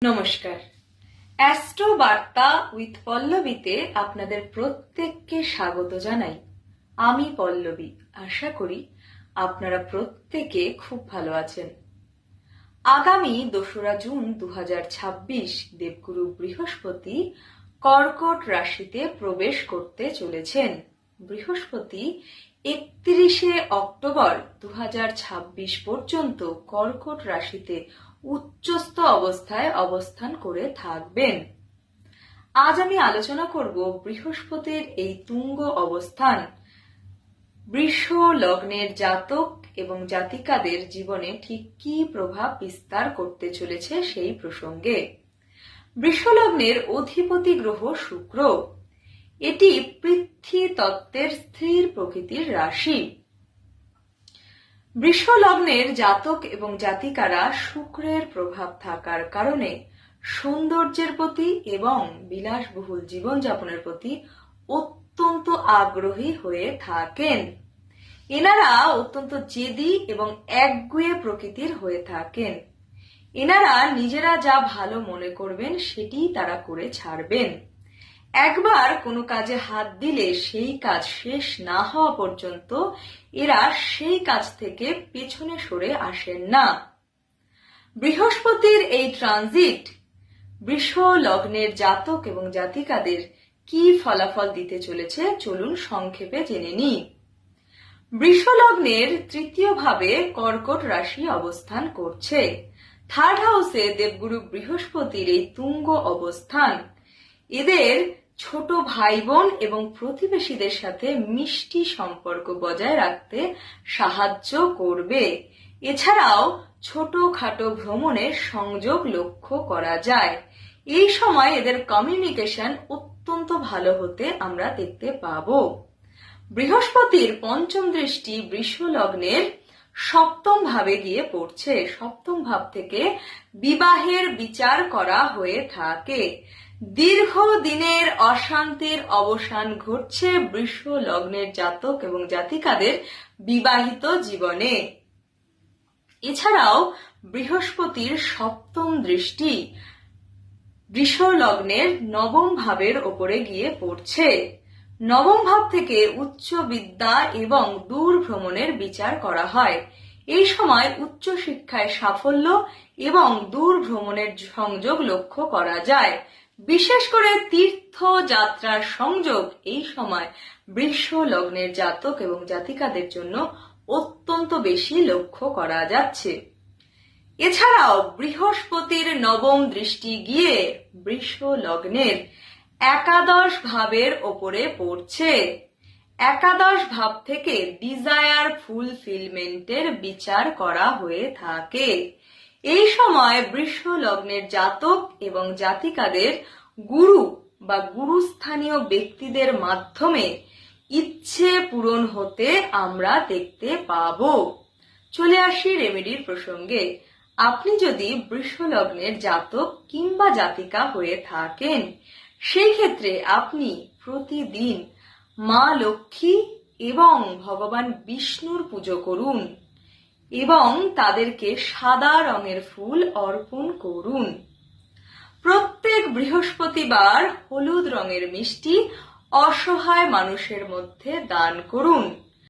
নমস্কার, অ্যাস্ট্রো বার্তা উইথ পল্লবীতে আপনাদের প্রত্যেককে স্বাগত জানাই। আমি পল্লবী। আশা করি আপনারা প্রত্যেকে খুব ভালো আছেন। আগামী 2রা জুন 2026 দেবগুরু বৃহস্পতি কর্কট রাশিতে প্রবেশ করতে চলেছেন। বৃহস্পতি 31শে অক্টোবর 2026 পর্যন্ত কর্কট রাশিতে উচ্চস্থ অবস্থায় অবস্থান করে থাকবেন। আজ আমি আলোচনা করব বৃহস্পতির এই তুঙ্গ অবস্থান বৃষ লগ্নের জাতক এবং জাতিকাদের জীবনে ঠিক কী প্রভাব বিস্তার করতে চলেছে সেই প্রসঙ্গে। বৃষ লগ্নের অধিপতি গ্রহ শুক্র। এটি পৃথ্বী তত্ত্বের স্থির প্রকৃতির রাশি। বৃষ লগ্নের জাতক এবং জাতিকারা শুক্রের প্রভাব থাকার কারণে সৌন্দর্যের প্রতি এবং বিলাসবহুল জীবনযাপনের প্রতি অত্যন্ত আগ্রহী হয়ে থাকেন। এনারা অত্যন্ত জেদি এবং একগুঁয়ে প্রকৃতির হয়ে থাকেন। এনারা নিজেরা যা ভালো মনে করবেন সেটিই তারা করে ছাড়বেন। একবার কোনো কাজে হাত দিলে সেই কাজ শেষ না হওয়া পর্যন্ত এরা সেই কাজ থেকে পেছনে সরে আসেন না। বৃহস্পতির এই ট্রানজিট বৃষ লগ্নের জাতক এবং জাতিকাদের কি ফলাফল দিতে চলেছে চলুন সংক্ষেপে জেনে নিই। বৃষ লগ্নের তৃতীয় ভাবে কর্কট রাশি অবস্থান করছে। থার্ড হাউসে দেবগুরু বৃহস্পতির এই তুঙ্গ অবস্থান এদের ছোট ভাই বোন এবং প্রতিবেশীদের সাথে মিষ্টি সম্পর্ক বজায় রাখতে সাহায্য করবে। এছাড়াও ছোটখাটো ভ্রমণের সংযোগ লক্ষ্য করা যায়। এই সময় এদের কমিউনিকেশন অত্যন্ত ভালো হতে আমরা দেখতে পাবো। বৃহস্পতির পঞ্চম দৃষ্টি বৃষ লগ্নের সপ্তম ভাবে গিয়ে পড়ছে। সপ্তম ভাব থেকে বিবাহের বিচার করা হয়ে থাকে। দীর্ঘ দিনের অশান্তির অবসান ঘটছে বৃষ লগ্নের জাতক এবং জাতিকাদের বিবাহিত জীবনে। এছাড়াও বৃহস্পতির সপ্তম দৃষ্টি বৃষ লগ্নের নবম ভাবের ওপরে গিয়ে পড়ছে। নবম ভাব থেকে উচ্চ বিদ্যা এবং দূর ভ্রমণের বিচার করা হয়। এই সময় উচ্চ শিক্ষায় সাফল্য এবং দূর ভ্রমণের সংযোগ লক্ষ্য করা যায়। বিশেষ করে তীর্থযাত্রার সংযোগ এই সময় বৃষ লগ্নের জাতক এবং জাতিকাদের জন্য অত্যন্ত বেশি লক্ষ্য করা যাচ্ছে। এছাড়াও বৃহস্পতির নবম দৃষ্টি গিয়ে বৃষ লগ্নের একাদশ ভাবের ওপরে পড়ছে। একাদশ ভাব থেকে ডিজায়ার ফুলফিলমেন্টের বিচার করা হয়ে থাকে। এই সময় বৃষ লগ্নের জাতক এবং জাতিকাদের গুরু বা গুরুস্থানীয় ব্যক্তিদের মাধ্যমে ইচ্ছে পূরণ হতে আমরা দেখতে পাবো। চলে আসি রেমেডির প্রসঙ্গে। আপনি যদি বৃষ লগ্নের জাতক কিংবা জাতিকা হয়ে থাকেন সেই ক্ষেত্রে আপনি প্রতিদিন মা লক্ষ্মী এবং ভগবান বিষ্ণুর পুজো করুন এবং তাদেরকে সাদা রঙের ফুল অর্পণ করুন। প্রত্যেক বৃহস্পতিবার হলুদ রঙের মিষ্টি অসহায় মানুষের মধ্যে দান করুন।